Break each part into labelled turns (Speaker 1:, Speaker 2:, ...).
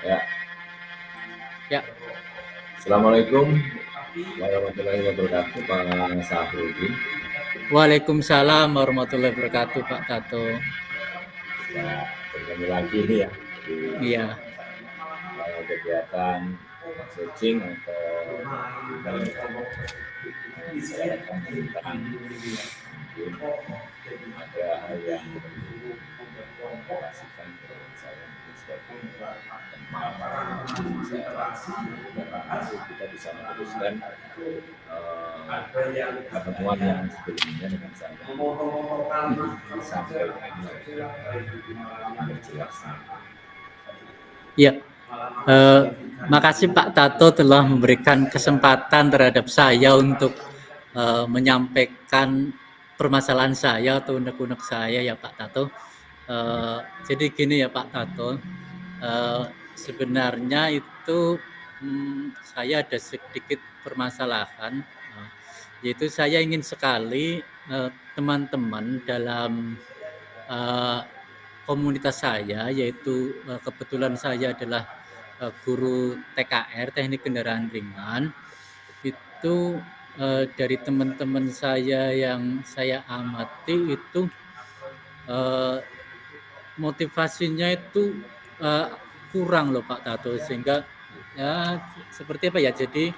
Speaker 1: Ya,
Speaker 2: Ya,
Speaker 1: Assalamualaikum warahmatullahi wabarakatuh, Pak Sahrudin.
Speaker 2: Waalaikumsalam warahmatullahi wabarakatuh, Pak Tato.
Speaker 1: Kita bertemu lagi nih ya di
Speaker 2: Iya,
Speaker 1: kegiatan coaching atau kita membicarakan tentang mungkin ada hal yang perlu dikonsultasikan ke saya mungkin sebagai teman saya itu kita bisa meneruskan pertemuan yang sebelumnya dengan saya sampai jelas.
Speaker 2: iya. Makasih Pak Tato telah memberikan kesempatan terhadap saya untuk menyampaikan permasalahan saya atau unek-unek saya ya Pak Tato. Jadi gini ya Pak Tato, sebenarnya itu saya ada sedikit permasalahan, yaitu saya ingin sekali teman-teman dalam komunitas saya, yaitu kebetulan saya adalah guru TKR Teknik Kendaraan Ringan, itu dari teman-teman saya yang saya amati itu motivasinya itu kurang loh Pak Tato, sehingga ya seperti apa ya, jadi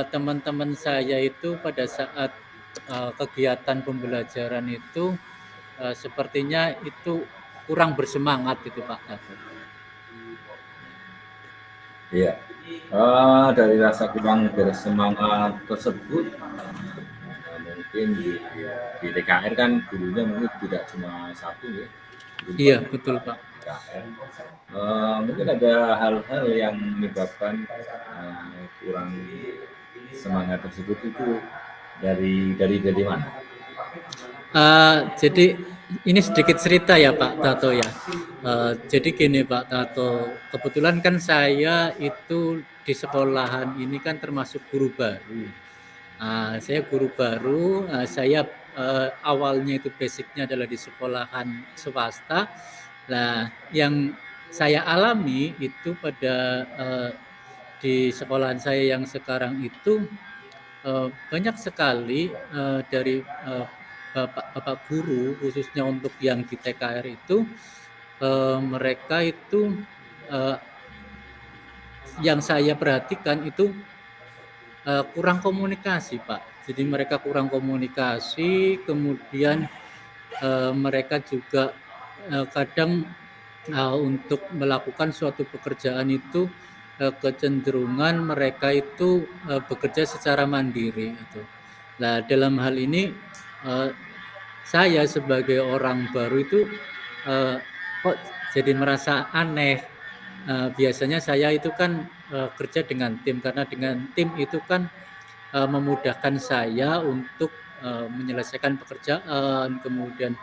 Speaker 2: teman-teman saya itu pada saat kegiatan pembelajaran itu sepertinya itu kurang bersemangat gitu Pak Tato.
Speaker 1: Iya. Dari rasa kurang bersemangat tersebut, mungkin di TKR kan gurunya mungkin tidak cuma satu ya, mungkin
Speaker 2: Iya
Speaker 1: banyak
Speaker 2: betul Pak.
Speaker 1: TKR. Mungkin ada hal-hal yang menyebabkan kurang semangat tersebut itu dari mana?
Speaker 2: Jadi ini sedikit cerita ya Pak Tato ya. Jadi gini Pak Tato, kebetulan kan saya itu di sekolahan ini kan termasuk guru baru. Saya guru baru, saya awalnya itu basicnya adalah di sekolahan swasta. Nah, yang saya alami itu pada di sekolahan saya yang sekarang itu banyak sekali dari bapak-bapak guru, khususnya untuk yang di TKR itu, mereka itu yang saya perhatikan itu kurang komunikasi Pak. Jadi mereka kurang komunikasi, kemudian mereka juga kadang untuk melakukan suatu pekerjaan itu kecenderungan mereka itu bekerja secara mandiri itu. Nah, dalam hal ini saya sebagai orang baru itu kok jadi merasa aneh. Biasanya saya itu kan kerja dengan tim, karena dengan tim itu kan memudahkan saya untuk menyelesaikan pekerjaan. Kemudian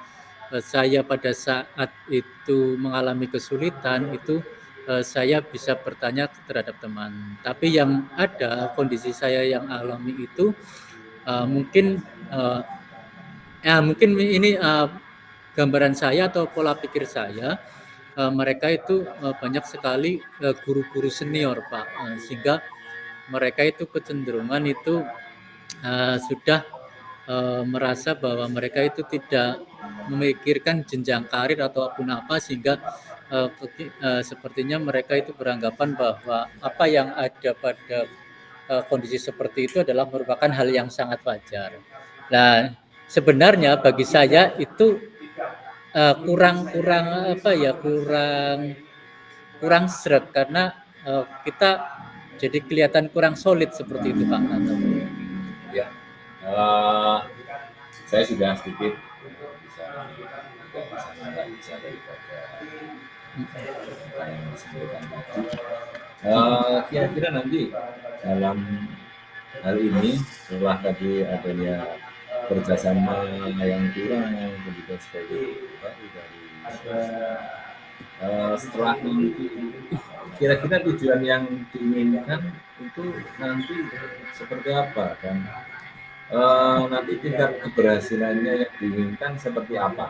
Speaker 2: saya pada saat itu mengalami kesulitan itu saya bisa bertanya terhadap teman. Tapi yang ada kondisi saya yang alami itu mungkin mungkin ini gambaran saya atau pola pikir saya. Mereka itu banyak sekali guru-guru senior Pak, sehingga mereka itu kecenderungan itu sudah merasa bahwa mereka itu tidak memikirkan jenjang karir ataupun apa, sehingga sepertinya mereka itu beranggapan bahwa apa yang ada pada kondisi seperti itu adalah merupakan hal yang sangat wajar. Nah, sebenarnya bagi saya itu kurang apa ya, kurang seret, karena kita jadi kelihatan kurang solid seperti itu Pak Tato.
Speaker 1: Ya, saya sudah sedikit bisa analisa daripada yang disampaikan tadi. Kira-kira nanti dalam hal ini setelah tadi adanya kerjasama yang kurang kemudian sebagai baru dari setelah nanti kira-kira tujuan yang diinginkan itu nanti seperti apa, dan nanti tingkat keberhasilannya yang diinginkan seperti apa?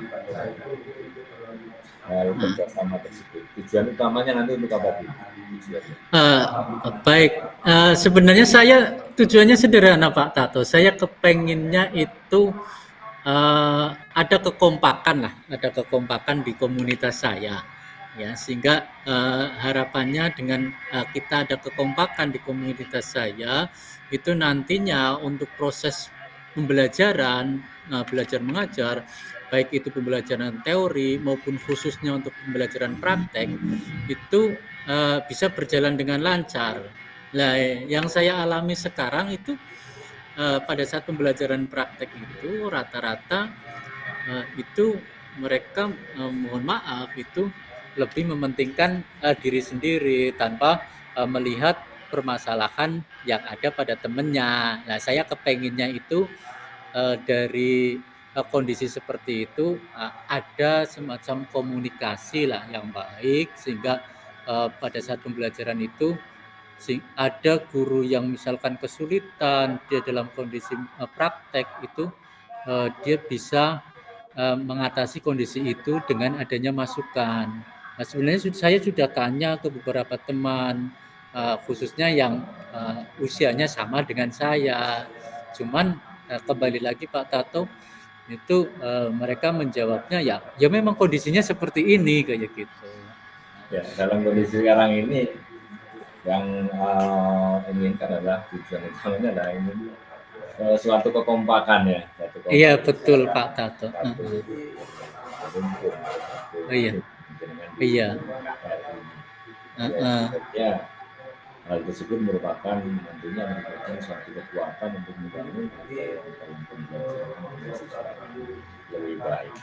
Speaker 1: Kerjasama tersebut. Tujuan utamanya nanti untuk apa dulu?
Speaker 2: Eh, baik, sebenarnya saya tujuannya sederhana Pak Tato. Saya kepenginnya itu ada kekompakan lah, ada kekompakan di komunitas saya, ya sehingga harapannya dengan kita ada kekompakan di komunitas saya itu nantinya untuk proses pembelajaran, belajar mengajar, baik itu pembelajaran teori maupun khususnya untuk pembelajaran praktek itu bisa berjalan dengan lancar. Nah, yang saya alami sekarang itu pada saat pembelajaran praktek itu rata-rata itu mereka mohon maaf itu lebih mementingkan diri sendiri tanpa melihat permasalahan yang ada pada temennya. Nah, saya kepenginnya itu dari kondisi seperti itu ada semacam komunikasi lah yang baik sehingga pada saat pembelajaran itu ada guru yang misalkan kesulitan dia dalam kondisi praktek itu dia bisa mengatasi kondisi itu dengan adanya masukan. Nah, sebenarnya saya sudah tanya ke beberapa teman khususnya yang usianya sama dengan saya. Cuman kembali lagi Pak Tato itu mereka menjawabnya ya memang kondisinya seperti ini kayak gitu.
Speaker 1: Ya, dalam kondisi sekarang ini yang inginkan adalah tujuan utamanya adalah ini suatu kekompakan ya,
Speaker 2: Iya betul Pak Tato. Iya, iya.
Speaker 1: Ya, hal tersebut merupakan tentunya merupakan suatu kekuatan untuk membangun dalam pembelajaran lebih baik.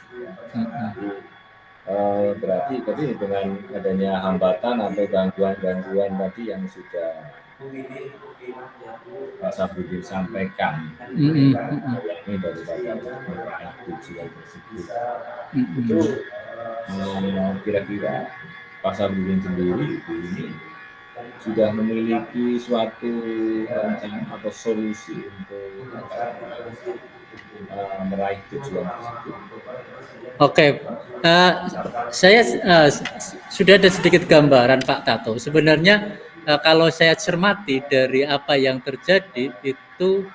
Speaker 1: Berarti tadi dengan adanya hambatan atau gangguan-gangguan tadi yang sudah Pak Sabudin sampaikan ini daripada tujuan tersebut itu kira-kira Pak Sabudin sendiri ini sudah memiliki suatu rencana atau solusi untuk meraih tujuan tersebut.
Speaker 2: Oke, saya sudah ada sedikit gambaran Pak Tato. Sebenarnya kalau saya cermati dari apa yang terjadi itu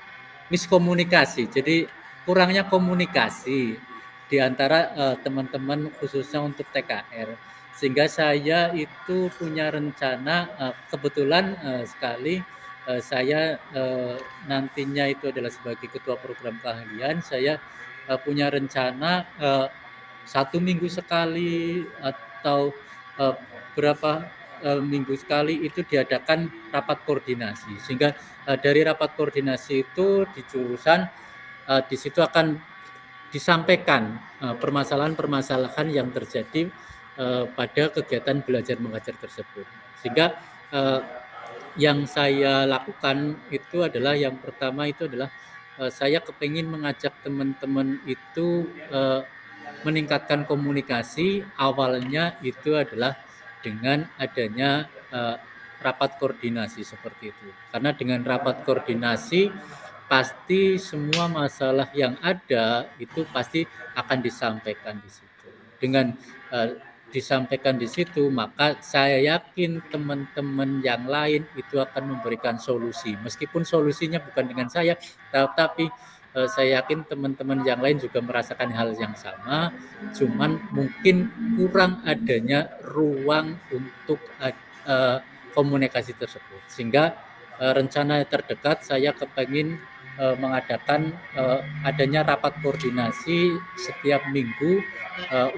Speaker 2: miskomunikasi. Jadi kurangnya komunikasi di antara teman-teman khususnya untuk TKR. Sehingga saya itu punya rencana kebetulan sekali saya nantinya itu adalah sebagai ketua program keahlian. Saya punya rencana 1 minggu sekali atau berapa minggu sekali itu diadakan rapat koordinasi sehingga dari rapat koordinasi itu di jurusan di situ akan disampaikan permasalahan-permasalahan yang terjadi pada kegiatan belajar mengajar tersebut sehingga yang saya lakukan itu adalah yang pertama itu adalah saya kepingin mengajak teman-teman itu meningkatkan komunikasi. Awalnya itu adalah dengan adanya rapat koordinasi seperti itu. Karena dengan rapat koordinasi pasti semua masalah yang ada itu pasti akan disampaikan di situ. Dengan disampaikan di situ, maka saya yakin teman-teman yang lain itu akan memberikan solusi. Meskipun solusinya bukan dengan saya, tetapi saya yakin teman-teman yang lain juga merasakan hal yang sama, cuman mungkin kurang adanya ruang untuk komunikasi tersebut. Sehingga rencana terdekat saya kepingin mengadakan adanya rapat koordinasi setiap minggu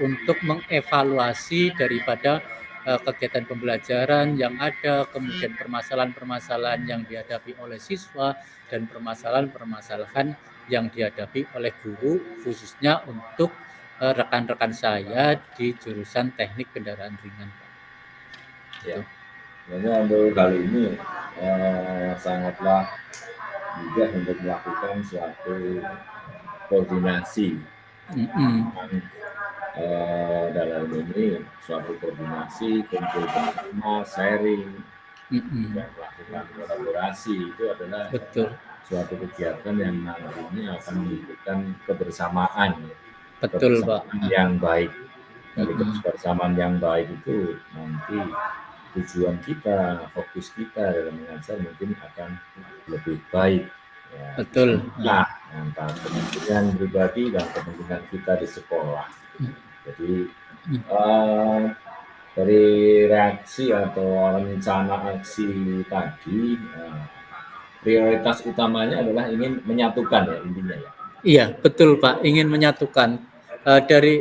Speaker 2: untuk mengevaluasi daripada kegiatan pembelajaran yang ada, kemudian permasalahan-permasalahan yang dihadapi oleh siswa dan permasalahan-permasalahan yang dihadapi oleh guru khususnya untuk rekan-rekan saya di jurusan teknik kendaraan ringan.
Speaker 1: Ya, sebenarnya untuk kali ini sangatlah mudah untuk melakukan suatu koordinasi dalam ini suatu koordinasi, kumpul bersama, sharing, dan melakukan kolaborasi itu adalah
Speaker 2: betul
Speaker 1: suatu kegiatan yang nantinya akan menunjukkan kebersamaan, ya.
Speaker 2: Betul, Pak.
Speaker 1: Kebersamaan yang baik. Dari
Speaker 2: Mm-mm.
Speaker 1: kebersamaan yang baik itu nanti tujuan kita, fokus kita dalam mengajar mungkin akan lebih baik. Ya,
Speaker 2: Betul.
Speaker 1: disinilah antara kepentingan pribadi dan kepentingan kita di sekolah. Jadi dari reaksi atau rencana aksi tadi, prioritas utamanya adalah ingin menyatukan ya intinya ya.
Speaker 2: Iya, betul Pak, ingin menyatukan. Dari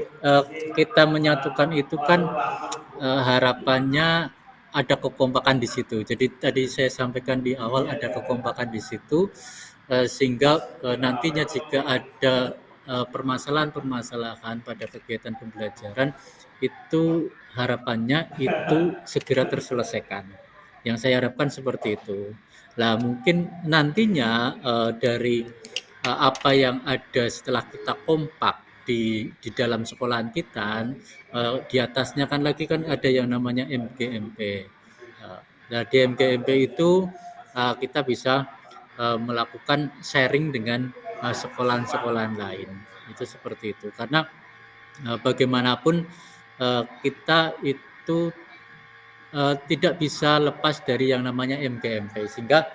Speaker 2: kita menyatukan itu kan harapannya ada kekompakan di situ. Jadi tadi saya sampaikan di awal ada kekompakan di situ, sehingga nantinya jika ada permasalahan-permasalahan pada kegiatan pembelajaran itu harapannya itu segera terselesaikan. Yang saya harapkan seperti itu. Nah, mungkin nantinya dari apa yang ada setelah kita kompak di dalam sekolahan kita, di atasnya kan lagi kan ada yang namanya MGMP. Nah, di MGMP itu kita bisa melakukan sharing dengan sekolahan-sekolahan lain. Itu seperti itu. Karena bagaimanapun kita itu tidak bisa lepas dari yang namanya MGMP, sehingga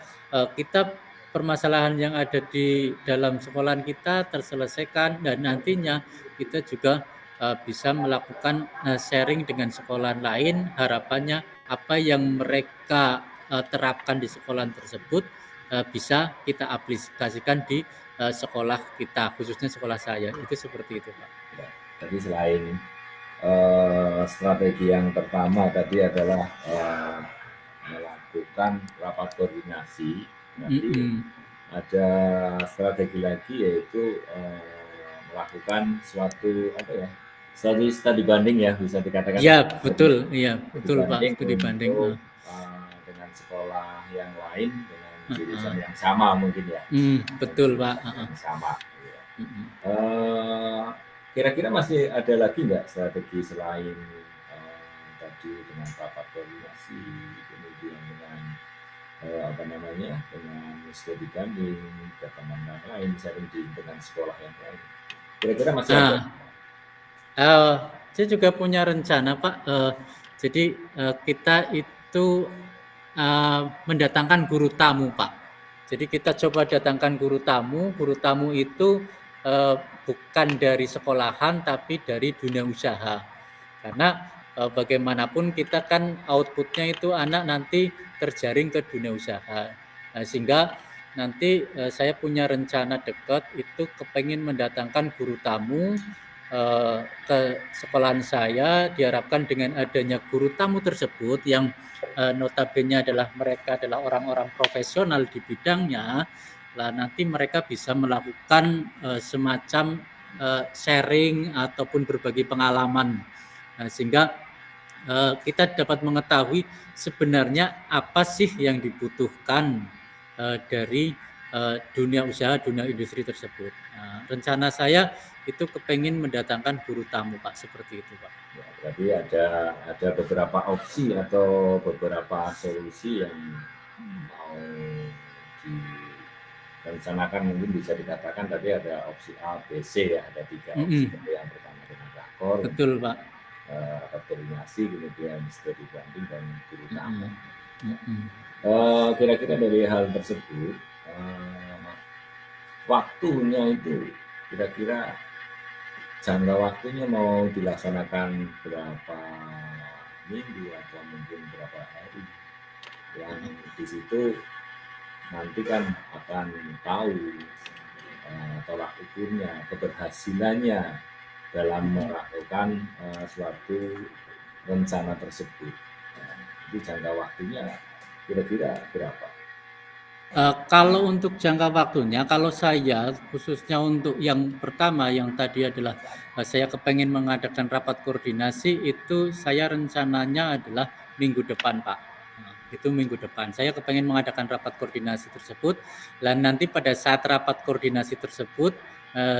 Speaker 2: kita permasalahan yang ada di dalam sekolahan kita terselesaikan dan nantinya kita juga bisa melakukan sharing dengan sekolahan lain. Harapannya apa yang mereka terapkan di sekolahan tersebut bisa kita aplikasikan di sekolah kita, khususnya sekolah saya. Itu seperti itu, Pak.
Speaker 1: Ya, jadi selain strategi yang pertama tadi adalah melakukan rapat koordinasi. Nanti ada strategi lagi yaitu melakukan suatu studi banding ya, bisa dikatakan.
Speaker 2: Ya betul, iya betul Pak, studi banding.
Speaker 1: Dengan sekolah yang lain dengan jurusan yang sama mungkin ya.
Speaker 2: Betul Pak.
Speaker 1: Yang sama. Ya. Kira-kira masih ada lagi nggak strategi selain tadi dengan rapat koordinasi, kemudian dengan dengan studi banding, ke teman yang lain, sharing dengan sekolah yang lain. Kira-kira masih ada?
Speaker 2: Saya juga punya rencana Pak. Jadi kita itu mendatangkan guru tamu Pak. Jadi kita coba datangkan guru tamu. Guru tamu itu bukan dari sekolahan tapi dari dunia usaha. Karena bagaimanapun kita kan outputnya itu anak nanti terjaring ke dunia usaha. Nah, sehingga nanti saya punya rencana dekat itu kepengen mendatangkan guru tamu ke sekolahan saya. Diharapkan dengan adanya guru tamu tersebut yang notabene adalah mereka adalah orang-orang profesional di bidangnya, lah nanti mereka bisa melakukan semacam sharing ataupun berbagi pengalaman, sehingga kita dapat mengetahui sebenarnya apa sih yang dibutuhkan dari dunia usaha, dunia industri tersebut. Rencana saya itu kepengen mendatangkan guru tamu Pak, seperti itu Pak.
Speaker 1: Ya, berarti ada beberapa opsi atau beberapa solusi yang mau direncanakan, mungkin bisa dikatakan tadi ada opsi A, B, C ya, ada 3 opsi. Yang pertama dengan rakor,
Speaker 2: betul Pak,
Speaker 1: rapat koordinasi, kemudian studi banding dan guru tamu. Kira-kira dari hal tersebut waktunya itu kira-kira jangka waktunya mau dilaksanakan berapa minggu atau mungkin berapa hari, yang di situ nanti kan akan tahu tolak ukurnya, keberhasilannya dalam melakukan suatu rencana tersebut. Jadi jangka waktunya kira-kira berapa?
Speaker 2: Kalau untuk jangka waktunya, kalau saya khususnya untuk yang pertama yang tadi adalah saya kepengen mengadakan rapat koordinasi, itu saya rencananya adalah minggu depan Pak. Itu minggu depan saya kepengen mengadakan rapat koordinasi tersebut, dan nanti pada saat rapat koordinasi tersebut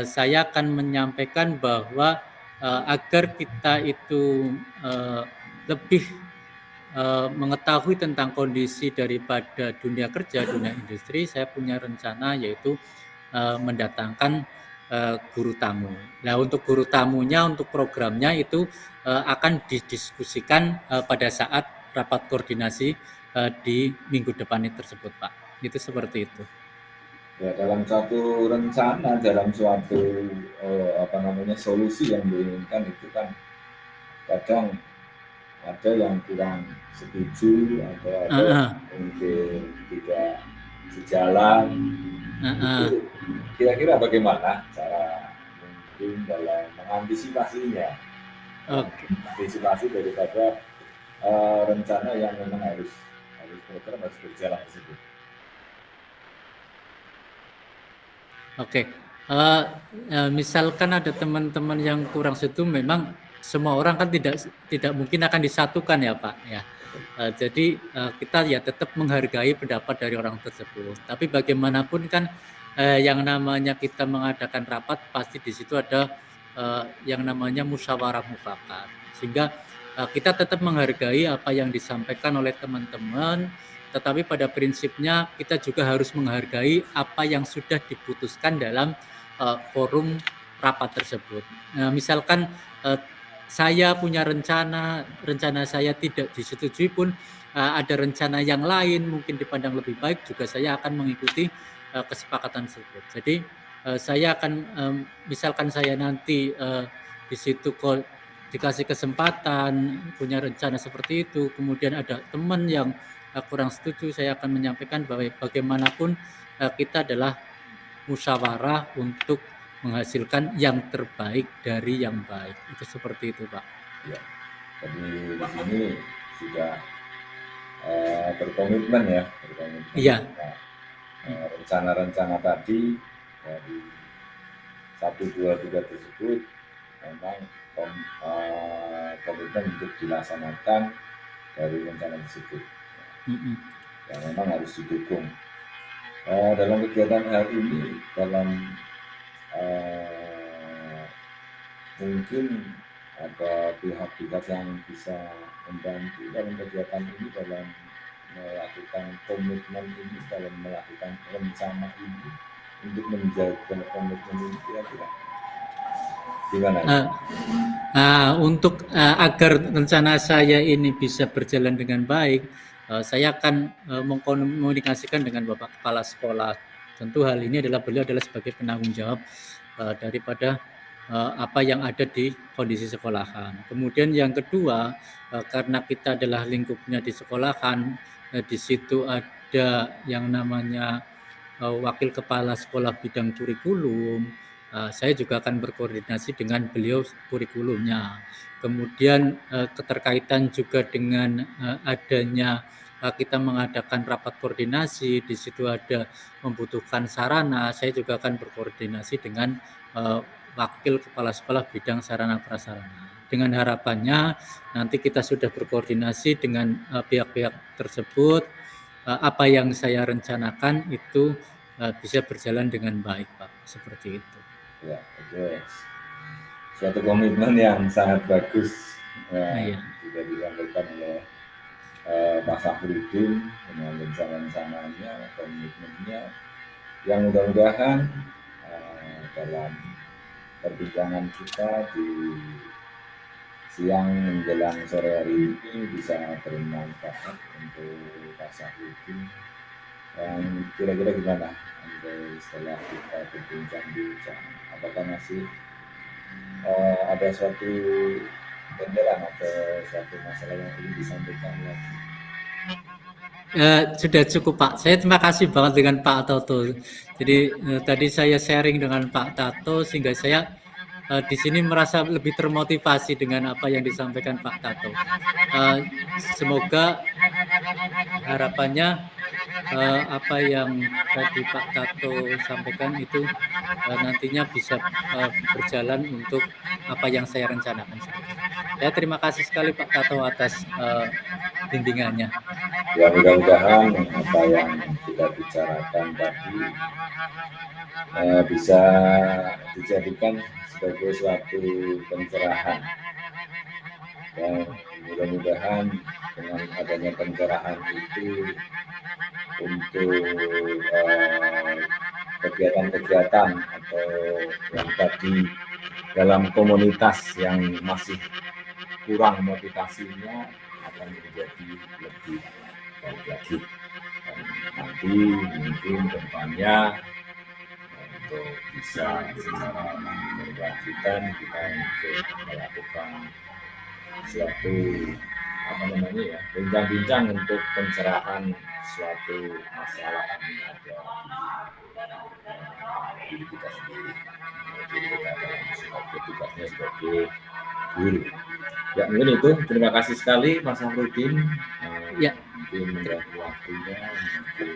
Speaker 2: saya akan menyampaikan bahwa agar kita itu lebih mengetahui tentang kondisi daripada dunia kerja, dunia industri, saya punya rencana yaitu mendatangkan guru tamu. Nah, untuk guru tamunya, untuk programnya itu akan didiskusikan pada saat rapat koordinasi di minggu depan tersebut, Pak. Itu seperti itu.
Speaker 1: Ya, dalam satu rencana, dalam suatu solusi yang diinginkan itu kan kadang ada yang kurang setuju, ada mungkin tidak sejalan. Itu kira-kira bagaimana cara mungkin dalam mengantisipasinya, antisipasi daripada rencana yang memang harus program harus berjalan tersebut.
Speaker 2: Oke, misalkan ada teman-teman yang kurang setuju, memang semua orang kan tidak mungkin akan disatukan ya Pak ya. Jadi kita ya tetap menghargai pendapat dari orang tersebut. Tapi bagaimanapun kan yang namanya kita mengadakan rapat pasti di situ ada yang namanya musyawarah mufakat. Sehingga kita tetap menghargai apa yang disampaikan oleh teman-teman. Tetapi pada prinsipnya kita juga harus menghargai apa yang sudah diputuskan dalam forum rapat tersebut. Nah, misalkan saya punya rencana saya tidak disetujui pun ada rencana yang lain mungkin dipandang lebih baik, juga saya akan mengikuti kesepakatan tersebut. Jadi saya akan misalkan saya nanti di situ dikasih kesempatan punya rencana seperti itu, kemudian ada teman yang kurang setuju, saya akan menyampaikan bahwa bagaimanapun kita adalah musyawarah untuk menghasilkan yang terbaik dari yang baik. Itu seperti itu, Pak.
Speaker 1: Ya, jadi di sini sudah berkomitmen ya,
Speaker 2: Iya.
Speaker 1: Rencana-rencana tadi dari 1, 2, 3 tersebut memang komitmen untuk dilaksanakan dari rencana tersebut. Yang memang harus didukung. Dalam kegiatan hari ini, dalam mungkin ada pihak-pihak yang bisa membantu dalam kegiatan ini, dalam melakukan komitmen ini, dalam melakukan rencana ini untuk menjaga komitmen ini, kira-kira gimana?
Speaker 2: Untuk agar rencana saya ini bisa berjalan dengan baik, saya akan mengkomunikasikan dengan Bapak Kepala Sekolah. Tentu hal ini beliau adalah sebagai penanggung jawab daripada apa yang ada di kondisi sekolahan. Kemudian yang kedua, karena kita adalah lingkupnya di sekolahan, di situ ada yang namanya wakil kepala sekolah bidang kurikulum. Saya juga akan berkoordinasi dengan beliau kurikulumnya. Kemudian keterkaitan juga dengan adanya kita mengadakan rapat koordinasi, di situ ada membutuhkan sarana, saya juga akan berkoordinasi dengan wakil kepala sekolah bidang sarana prasarana. Dengan harapannya nanti kita sudah berkoordinasi dengan pihak-pihak tersebut, apa yang saya rencanakan itu bisa berjalan dengan baik, Pak. Seperti itu.
Speaker 1: Ya, itu suatu komitmen yang sangat bagus juga disampaikan oleh Pak Safruddin dengan rencana-rencananya, komitmennya, yang mudah-mudahan dalam perbincangan kita di siang menjelang sore hari ini bisa bermanfaat untuk Pak Safruddin. Dan kira-kira gimana setelah kita berbincang-bincang, apakah masih ada suatu benderan atau suatu masalah yang ingin disampaikan lagi?
Speaker 2: Sudah cukup, Pak. Saya terima kasih banget dengan Pak Tato. Jadi tadi saya sharing dengan Pak Tato sehingga saya di sini merasa lebih termotivasi dengan apa yang disampaikan Pak Tato. Semoga harapannya apa yang tadi Pak Tato sampaikan itu nantinya bisa berjalan untuk apa yang saya rencanakan. Ya, terima kasih sekali Pak Tato atas bimbingannya.
Speaker 1: Ya, mudah-mudahan apa yang kita bicarakan tadi bisa dijadikan sebagai suatu pencerahan dan mudah-mudahan dengan adanya pencerahan itu untuk kegiatan-kegiatan atau yang tadi dalam komunitas yang masih kurang motivasinya akan menjadi lebih baik lagi. Dan nanti mungkin depannya untuk bisa secara berkelanjutan kita untuk melakukan suatu bincang-bincang untuk pencerahan suatu masalah yang ada di diri kita sendiri. Jadi kita dalam sebagai tugasnya sebagai guru. Ya mungkin itu. Terima kasih sekali Mas Safruddin.
Speaker 2: Ya.
Speaker 1: Mungkin mengganggu waktunya, mungkin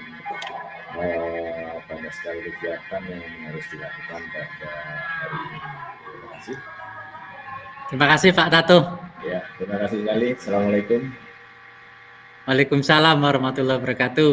Speaker 1: banyak sekali kegiatan yang harus dilakukan pada hari ini. Terima kasih.
Speaker 2: Terima kasih Pak Tato.
Speaker 1: Ya, terima kasih sekali. Assalamualaikum.
Speaker 2: Waalaikumsalam warahmatullahi wabarakatuh.